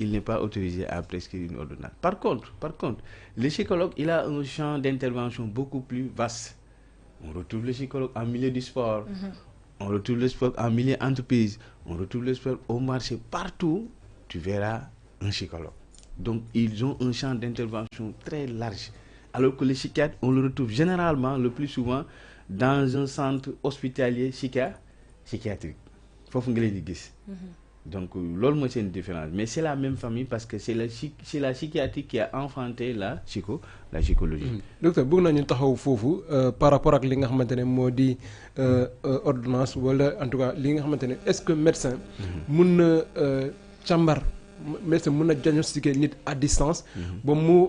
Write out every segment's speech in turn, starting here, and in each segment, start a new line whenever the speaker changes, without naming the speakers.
il n'est pas autorisé à prescrire une ordonnance. Par contre, le psychologue, il a un champ d'intervention beaucoup plus vaste. On retrouve le psychologue en milieu du sport, on retrouve le sport en milieu entreprise, on retrouve le sport au marché, partout, tu verras un psychologue. Donc, ils ont un champ d'intervention très large. Alors que le psychiatre, on le retrouve généralement, le plus souvent, dans un centre hospitalier psychiatrique. Faut que vous donc, l'autre c'est une différence. Mais c'est la même famille parce que c'est la psychiatrie qui a enfanté la psychologie.
Docteur, bëgg nañu taxaw foofu par rapport ak li nga xamante ne moo di ordonnance wala en tout cas li nga xamante ne est-ce que médecin mun na càmbar médecin mun na diagnostiquer nit à distance ba mu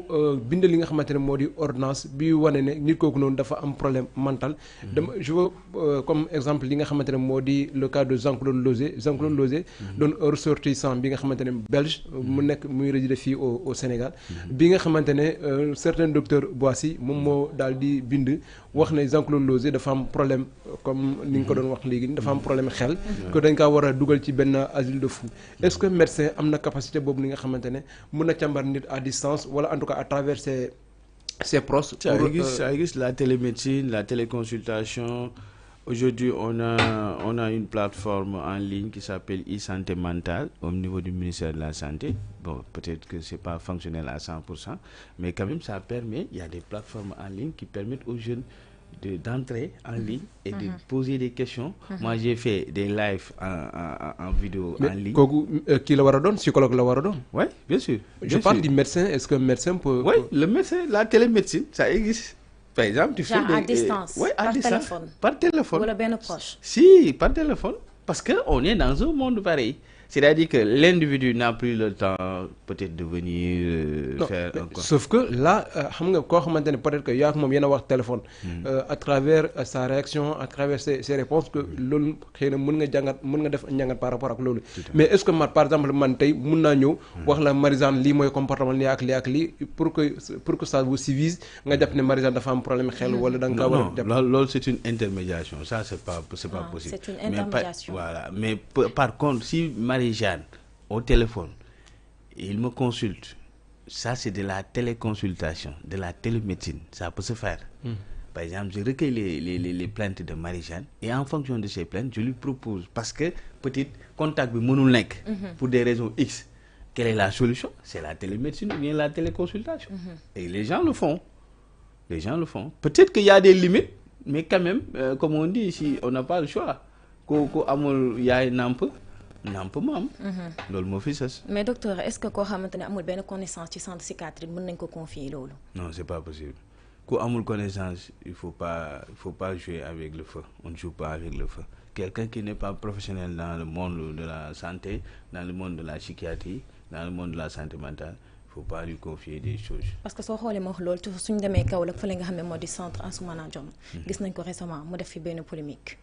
bind li nga xamante ne moo di ordonnance bi wane ne nit kooku noonu dafa am problème mental. Je veux comme exemple li nga xamante ne moo di le cas de Jean-Claude Lozé doon ressortissant bi nga xamante ne belge mu nekk muy résider fii au Sénégal bi nga xamante ne certain docteur Boissy moom moo daal di bind wax ne Jean-Claude Lozé dafa am problème comme ni nga ko doon wax léegi dafa am problème xel que dañ kaa war a dugal ci benn asile de fou. Est-ce que médecin am na capacité boobu li nga xamante ne mun na càmbar nit à distance wala en tout cas à travers ses proches.
Ça existe la télémédecine, la téléconsultation. Aujourd'hui, on a une plateforme en ligne qui s'appelle e-santé mentale au niveau du ministère de la Santé. Bon, peut-être que c'est pas fonctionnel à 100%, mais quand même, ça permet, il y a des plateformes en ligne qui permettent aux jeunes d'entrer en ligne et de poser des questions. Moi, j'ai fait des lives en vidéo en ligne.
Qui la war a doon psychologue la war a doon.
Oui, bien sûr.
Je parle du médecin. Est-ce que le médecin peut...
Oui, le médecin, la télémédecine, ça existe. Par exemple, tu fais
à distance.
Oui, à distance.
Téléphone.
Par téléphone.
Ou le bien proche.
Si, par téléphone. Parce qu'on est dans un monde pareil. C'est-à-dire que l'individu n'a plus le temps peut-être de venir faire un compte.
Sauf que là, peut-être que y a moyen d'avoir téléphone à travers sa réaction, à travers ses réponses que l'on mën nga def njàngat par rapport ak loolu. Mais est-ce que par exemple man tey mën naa ñëw wax la Marie-Jeanne lii mooy comportement lii ak lii pour que ça vous civilise nga jàpp ne Marie-Jeanne dafa am problème xel wala da nga war a jàpp.
Non, loolu c'est une intermédiation. Ça c'est pas possible.
C'est une intermédiation.
Voilà. Mais par contre, si Marie-Jeanne au téléphone, il me consulte. Ça, c'est de la téléconsultation, de la télémédecine. Ça peut se faire. Par exemple, je recueille les plaintes de Marie-Jeanne et en fonction de ces plaintes, je lui propose, parce que peut-être contact avec mon nek pour des raisons X, quelle est la solution? C'est la télémédecine ou bien la téléconsultation. Et les gens le font. Les gens le font. Peut-être qu'il y a des limites, mais quand même, comme on dit ici, on n'a pas le choix. Il y a un peu.
Mais docteur, est-ce que koo xamante ne amul benn connaissance ci centre psychiatrique mën nañ ko confier loolu?
Non, c'est pas possible. Ku amul connaissance, il faut pas jouer avec le feu. On ne joue pas avec le feu. Quelqu'un qui n'est pas professionnel dans le monde de la santé, dans le monde de la psychiatrie, dans le monde de la santé mentale, il faut pas lui confier des choses.
Parce que soo xoolee ma wax loolu suñu demee Kaolack fa la nga xam ne moo di centre Ansoumana Dione gis nañ ko récemment mu def fi benn polémique.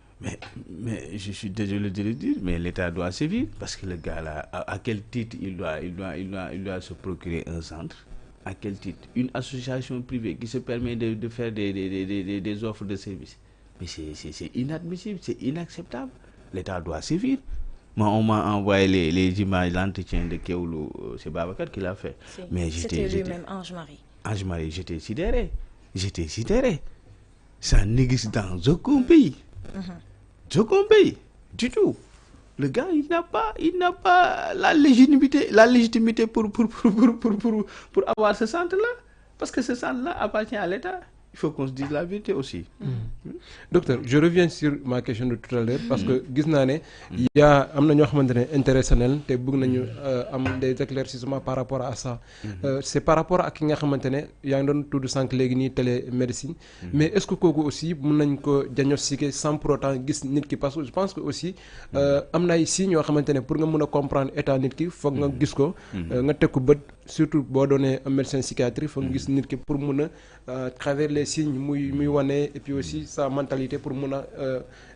Mais je suis désolé de le dire, mais l'État doit sévir parce que le gars là, à quel titre il doit se procurer un centre? À quel titre? Une association privée qui se permet de faire des offres de services. Mais c'est inadmissible, c'est inacceptable. L'État doit sévir. Moi, on m'a envoyé les images, l'entretien de Keoulou, c'est Babacar qui l'a fait. Mais
c'était lui-même, Ange-Marie.
Ange-Marie, j'étais sidéré. Ça n'existe dans aucun pays. Aucun pays, du tout. Le gars, il n'a pas la légitimité pour avoir ce centre-là. Parce que ce centre-là appartient à l'État. Il faut qu'on se dise la vérité aussi.
Docteur, je reviens sur ma question de tout à l'heure parce que gis naa ne y a am na ñoo xamante ne intéressé nañ te bëgg nañu am des éclaircissements par rapport à ça. C'est par rapport ak ki nga xamante ne yaa ngi doon tudd sànq léegi nii télémédecine. Mais est-ce que kooku aussi mën nañ ko diagnostiquer sans pour autant gis nit ki parce que je pense que aussi am na ay signes yoo xamante ne pour nga mën a comprendre état nit ki foog nga gis ko. nga teg ko bët surtout boo doonee un médecin psychiatre foog nga gis nit ki pour mën a travers les signes muy wane et puis aussi sa mentalité pour mën a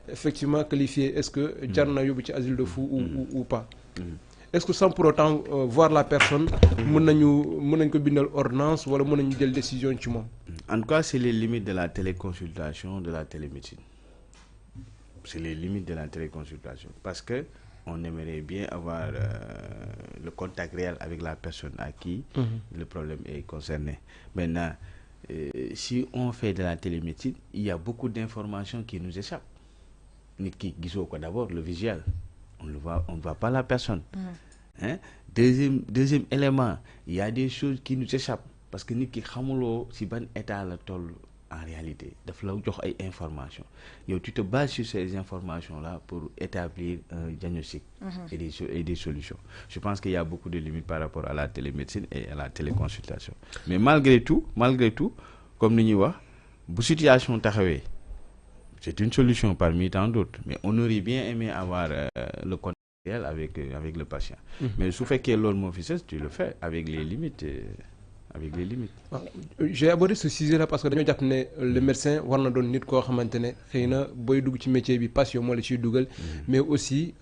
effectivement qualifier est-ce que jar na yóbbu ci asile de fou ou pas. Est-ce que sans pour autant voir la personne mën nañ ko bindal ordonnance wala mën nañu jël décision ci moom.
En tout cas, c'est les limites de la téléconsultation, de la télémédecine. C'est les limites de la téléconsultation parce que on aimerait bien avoir le contact réel avec la personne à qui le problème est concerné. Maintenant, si on fait de la télémédecine, il y a beaucoup d'informations qui nous échappent. Nit ki gisoo ko d'abord le visuel, on ne voit pas la personne. Hein? Deuxième élément, il y a des choses qui nous échappent parce que nit ki xamuloo si ban état la toll en réalité daf la jox ay informations yow tu te bases sur ces informations là pour établir un diagnostic et des solutions. Je pense qu'il y a beaucoup de limites par rapport à la télémédecine et à la téléconsultation, mais malgré tout comme ni ñuy wax bu situation taxawee c'est une solution parmi tant d'autres, mais on aurait bien aimé avoir le contact réel avec le patient. Mais su fekkee loolu moo fi sës, tu le fais avec les limites.
J'ai abordé ce sujet là parce que dañoo jàpp ne le médecin war na doon nit koo xamante ne xëy na booy dugg ci métier bi passion moo la ciy dugal, mais aussi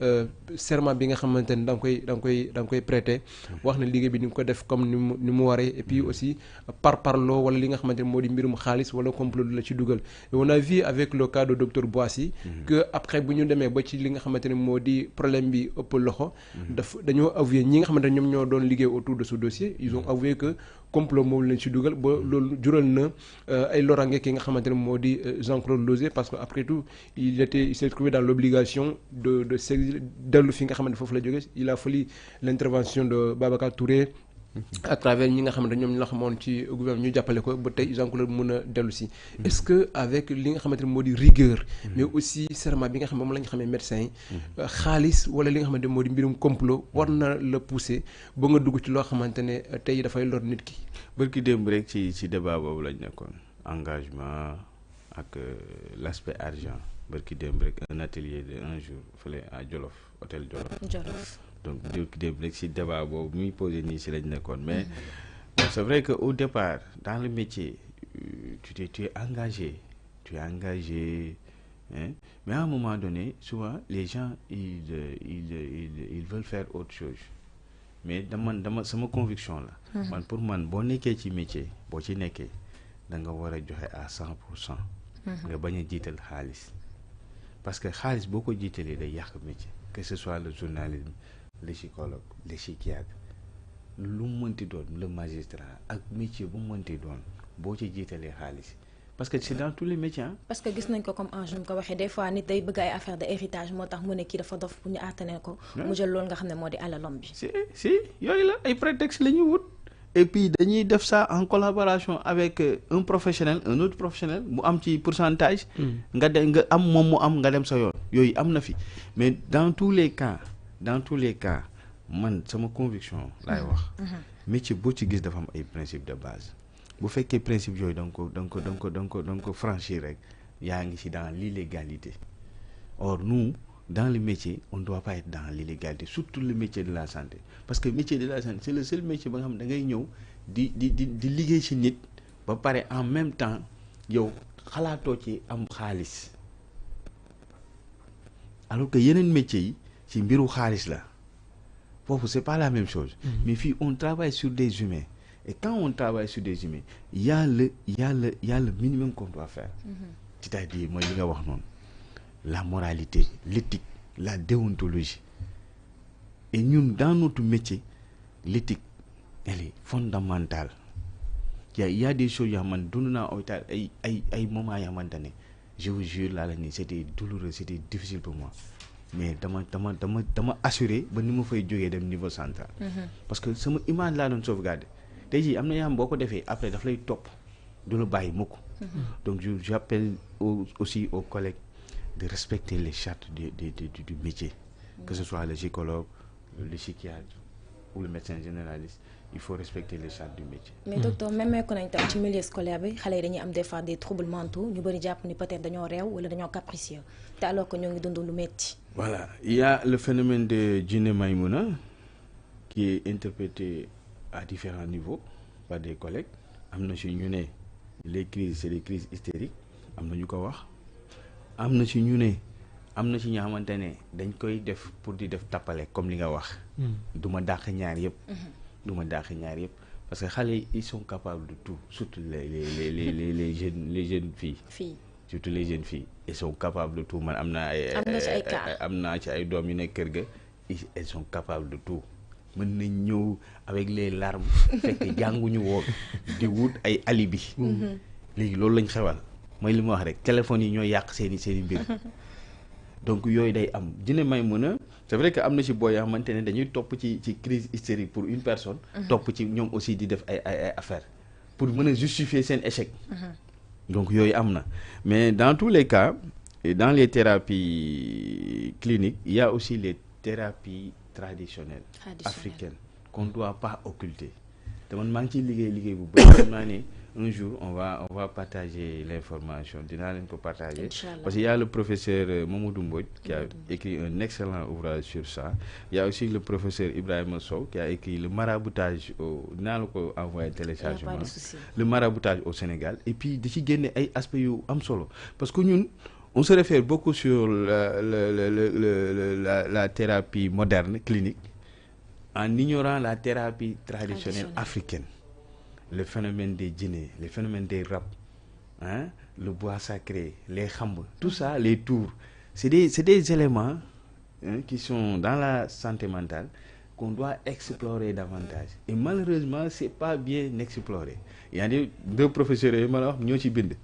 serment bi nga xamante ne da nga koy prêter wax na liggéey bi ni nga ko def comme ni mu waree, et puis aussi parloo wala li nga xamante ne moo di mbirum xaalis wala complot la ci dugal. On a vu avec le cas de docteur Boissy que après bu ñu demee ba ci li nga xamante ne moo di problème bi ëpp loxo dañoo avoué ñi nga xamante ne ñoom ñoo doon liggéey autour de ce dossier, ils ont avoué que complot moom lañ ci dugal ba loolu jural na ay lorange ki nga xamante ne moo di Jean-Claude Lozé, parce que après tout il s'est trouvé dans l'obligation de dellu fi nga xamante foofu la jógee. Il a fallu l'intervention de Babacar Touré à travers ñi nga xamante ñoom ñu la xamoon ci gouvernement ñu jàppale ko ba tey Jean-Claude mën a dellu si. Est-ce que avec li nga xamante ne moo di rigueur mais aussi serment bi nga xam ne moom la ñu xamee médecin yi xaalis wala li nga xamante ne moo di mbirum complot war na la pousser ba nga dugg ci loo xamante ne tey dafay lor nit ki.
bërki démb rek ci débat boobu lañ nekkoon, engagement ak l'aspect argent. Bërki démb rek un atelier de un jour fële à Jolof, hôtel Jolof. Donc bërki démb rek ci débat boobu muy posé nii ci lañ nekkoon, mais c'est vrai que au départ dans le métier tu es engagé, hein? Mais à un moment donné souvent les gens ils veulent faire autre chose. Mais dama sama conviction la man pour man boo nekkee ci métier boo ci nekkee da nga war a joxe à 100%. nga bañ a jiital xaalis, parce que xaalis boo ko jiitalee day yàq métier, que ce soit le journalisme, le psychologue, le psychiatre, lu mu mënti doon, le magistrat ak métier bu mu mënti doon boo ci jiitalee xaalis, parce que c'est dans tous les métiers.
parce que gis nañ ko comme enjeu mu ko waxee des fois nit day bëgg ay affaire de héritage moo tax mu ne kii dafa dof bu ñu àttanee ko mu jël loolu nga xam ne moo di alalam bi.
si yooyu la ay prétexte la ñuy wut, et puis dañuy def ça en collaboration avec un professionnel, un autre professionnel mu am ci pourcentage nga am moom mu am nga dem sa yoon. Yooyu am na fi, mais dans tous les cas man sama conviction laay wax métier boo ci gis dafa am ay principes de base. bu fekkee principe yooyu da nga ko franchir rek yaa ngi ci dans l'illégalité. Or nous dans le métier on ne doit pas être dans l'illégalité, surtout le métier de la santé, parce que métier de la santé c'est le seul métier ba nga xam da ngay ñëw di liggéey ci nit ba pare en même temps yow xalaatoo ci am xaalis, alors que yeneen métiers yi ci mbiru xaalis la. Foofu c'est pas la même chose. Mais fii on travaille sur des humains. Et quand on travaille sur des humains, il y a le minimum qu'on doit faire. C'est-à-dire mooy li nga wax noonu, la moralité, l'éthique, la déontologie. Et ñun dans notre métier, l'éthique elle est fondamentale. Il y a des choses yoo xamante dund naa hôpital ay moments yoo xamante ne je vous jure laa la ni c'était douloureux, c'était difficile pour moi. Mais dama assuré ba ni ma fay jógee dem niveau central. Parce que sama image laa doon sauvegarder. Tey jii am na yoo xam boo ko defee après daf lay topp du la bàyyi mukk. Donc j'appelle aussi aux collègues de respecter les chartes du métier, que ce soit le gynécologue, le psychiatre ou le médecin généraliste. Il faut respecter les chartes du métier.
Mais docteur, même quand on est dans le milieu scolaire bi xale yi dañuy am des fois des troubles mentaux, ñu bari jàpp ni peut-être dañoo réew wala dañoo capricieux te alors que ñoo ngi dund lu metti.
Voilà, il y a le phénomène de Djiné Maïmouna qui est interprété à différents niveaux par des collègues. Am na ci ñu ne les crises c'est des crises hystériques, am na ñu ko wax. Am na ci ñu ne am na ci ñoo xamante ne dañ koy def pour di def tappale comme li nga wax. Du ma dàq ñaar yëpp. Parce que xale yi ils sont capables de tout, surtout les jeunes filles. Surtout les jeunes filles, ils sont capables de tout. Man am naa ci ay doom yu nekk kër ga elles sont capables de tout mën nañ ñëw avec les larmes fekk jànguñu woon di wut ay alibi léegi loolu lañ xewal mooy li ma wax rek téléphone yi ñooy yàq seeni mbir donc yooyu day am dina may mën a c'est vrai que am na ci booy yoo xamante ne dañuy topp ci crise hystérique pour une personne topp ci ñoom aussi di def ay affaires pour mën a justifier seen échec donc yooyu am na mais dans tous les cas dans les thérapies cliniques il y a aussi les thérapies traditionnelles africaines qu'on ne doit pas occulter te man maa ngi ciy liggéey bu bëri xam naa ne un jour on va partager l'information dinaa leen ko partager parce qu'il y a le professeur Mamadou Mbodj qui a écrit un excellent ouvrage sur ça. Il y a aussi le professeur Ibrahima Sow qui a écrit le maraboutage dinaa la ko envoyé téléchargement le maraboutage au Sénégal et puis da ci génne ay aspects yu am solo parce que ñun on se réfère beaucoup sur la thérapie moderne clinique en ignorant la thérapie traditionnelle africaine. Le phénomène des djinns, le phénomène des rap, hein, le bois sacré, les khambs, tout ça, les tours, c'est des éléments qui sont dans la santé mentale qu'on doit explorer davantage. Et malheureusement, c'est pas bien exploré. Il y a deux professeurs qui ont bind.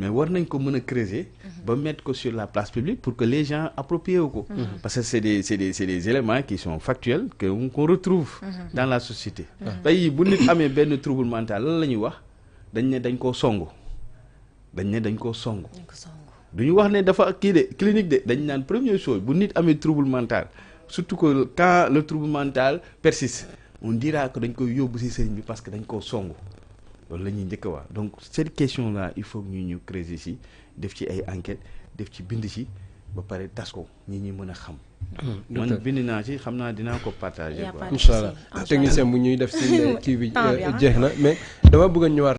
Mais war nañ ko mën a creuser ba mettre ko sur la place publique pour que les gens approprient ko parce que c'est des éléments qui sont factuels qu'on retrouve dans la société tey bu nit amee benn trouble mental lan la ñuy wax dañ koo songu du ñu wax ne dafa kii de clinique de dañ naan première chose bu nit amee trouble mental surtout que quand le trouble mental persiste on dira que dañ koy yóbbu ci sëriñ bi parce que dañ koo songu loolu la ñuy njëkk a wax donc cette question là il faut que ñu creuser ci def ci ay enquêtes def ci bind ci ba pare tas ko ñi mën a xam. man bind naa ci xam naa dinaa ko partager.
incha allah technicien bu ñuy def ci kii bi jeex na mais dama bëgg a ñëwaat.